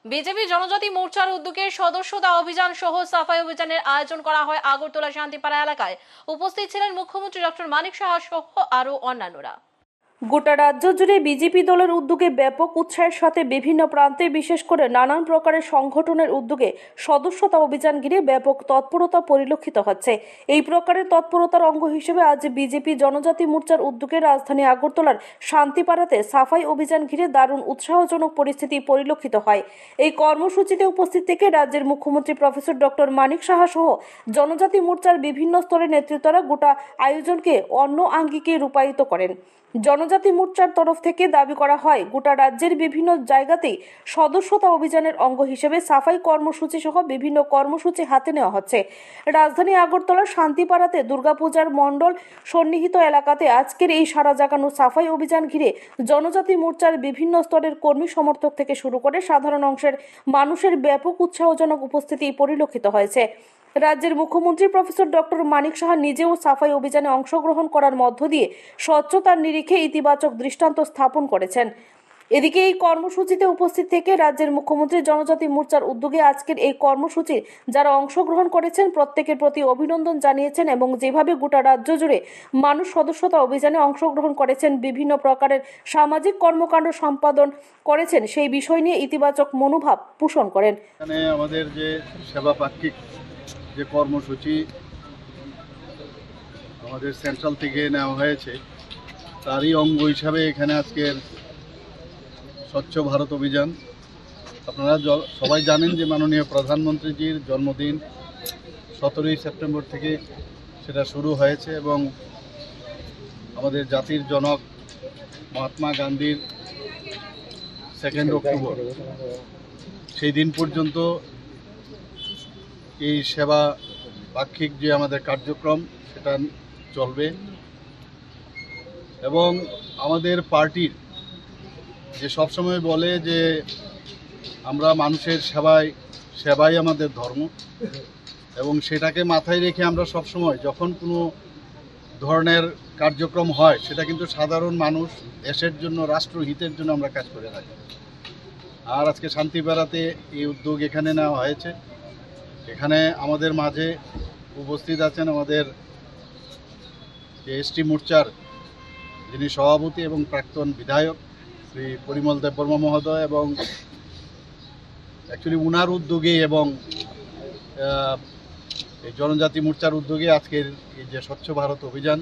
BJP জনজাতি মোর্চার উদ্যোগে সদস্যতা অভিযান সহ সাফাই অভিযানের আয়োজন করা হয় আগরতলা শান্তিপাড়া এলাকায়। উপস্থিত ছিলেন মুখ্যমন্ত্রী ডক্টর মানিক সাহা সহ আরো অন্যান্যরা। গোটা রাজ্য জুড়ে বিজেপি দলের উদ্যোগে ব্যাপক উৎসাহের সাথে বিভিন্ন প্রান্তে বিশেষ করে নানান প্রকারের সংগঠনের উদ্যোগে সদস্যতা অভিযান ঘিরে ব্যাপক তৎপরতা পরিলক্ষিত হচ্ছে। এই প্রকারের তৎপরতার অঙ্গ হিসেবে আজ বিজেপি জনজাতি মোর্চার উদ্যোগে রাজধানী আগরতলার শান্তিপাড়াতে সাফাই অভিযান ঘিরে দারুণ উৎসাহজনক পরিস্থিতি পরিলক্ষিত হয়। এই কর্মসূচিতে উপস্থিত থেকে রাজ্যের মুখ্যমন্ত্রী প্রফেসর ডক্টর মানিক সাহা সহ জনজাতি মোর্চার বিভিন্ন স্তরের নেতৃত্বরা গোটা আয়োজনকে অন্য আঙ্গিকে রূপায়িত করেন। জনজাতি মোর্চার তরফ থেকে দাবি করা হয়, গোটা রাজ্যের বিভিন্ন জায়গাতেই সদস্যতা অভিযানের অঙ্গ হিসেবে সাফাই কর্মসূচি সহ বিভিন্ন কর্মসূচি হাতে নেওয়া হচ্ছে। রাজধানী আগরতলার শান্তিপাড়াতে দুর্গাপূজার মণ্ডল সন্নিহিত এলাকাতে আজকের এই সারা জাগানো সাফাই অভিযান ঘিরে জনজাতি মোর্চার বিভিন্ন স্তরের কর্মী সমর্থক থেকে শুরু করে সাধারণ অংশের মানুষের ব্যাপক উৎসাহজনক উপস্থিতি পরিলক্ষিত হয়েছে। রাজ্যের মুখ্যমন্ত্রী প্রফেসর ডক্টর মানিক সাহা নিজেও সাফাই অভিযানে অংশগ্রহণ করার মধ্য দিয়ে স্বচ্ছতার নিরিখে ইতিবাচক দৃষ্টান্ত স্থাপন করেছেন। এদিকে এই কর্মসূচিতে উপস্থিত থেকে রাজ্যের মুখ্যমন্ত্রী জনজাতি মোর্চার উদ্যোগে আজকের এই কর্মসূচির যারা অংশগ্রহণ করেছেন প্রত্যেকের প্রতি অভিনন্দন জানিয়েছেন এবং যেভাবে গোটা রাজ্য জুড়ে মানুষ সদস্যতা অভিযানে অংশগ্রহণ করেছেন, বিভিন্ন প্রকারের সামাজিক কর্মকাণ্ড সম্পাদন করেছেন, সেই বিষয় নিয়ে ইতিবাচক মনোভাব পোষণ করেন। আমাদের যে সেবা পাক্ষিক যে কর্মসূচি আমাদের সেন্ট্রাল থেকে নেওয়া হয়েছে তারই অঙ্গ হিসাবে এখানে আজকের স্বচ্ছ ভারত অভিযান। আপনারা সবাই জানেন যে মাননীয় প্রধানমন্ত্রীজির জন্মদিন 17ই সেপ্টেম্বর থেকে সেটা শুরু হয়েছে এবং আমাদের জাতির জনক মহাত্মা গান্ধীর 2 অক্টোবর সেই দিন পর্যন্ত এই সেবা পাক্ষিক যে আমাদের কার্যক্রম সেটা চলবে এবং আমাদের পার্টির যে সবসময় বলে যে আমরা মানুষের সেবাই আমাদের ধর্ম এবং সেটাকে মাথায় রেখে আমরা সবসময় যখন কোনো ধরনের কার্যক্রম হয় সেটা কিন্তু সাধারণ মানুষ, দেশের জন্য, রাষ্ট্রহিতের জন্য আমরা কাজ করে থাকি। আর আজকে শান্তিপাড়াতে এই উদ্যোগ এখানে নেওয়া হয়েছে। এখানে আমাদের মাঝে উপস্থিত আছেন আমাদের এসটি মোর্চার যিনি সভাপতি এবং প্রাক্তন বিধায়ক শ্রী পরিমল দেববর্মা মহোদয় এবং অ্যাকচুয়ালি উনার উদ্যোগে এবং এই জনজাতি মোর্চার উদ্যোগে আজকের এই যে স্বচ্ছ ভারত অভিযান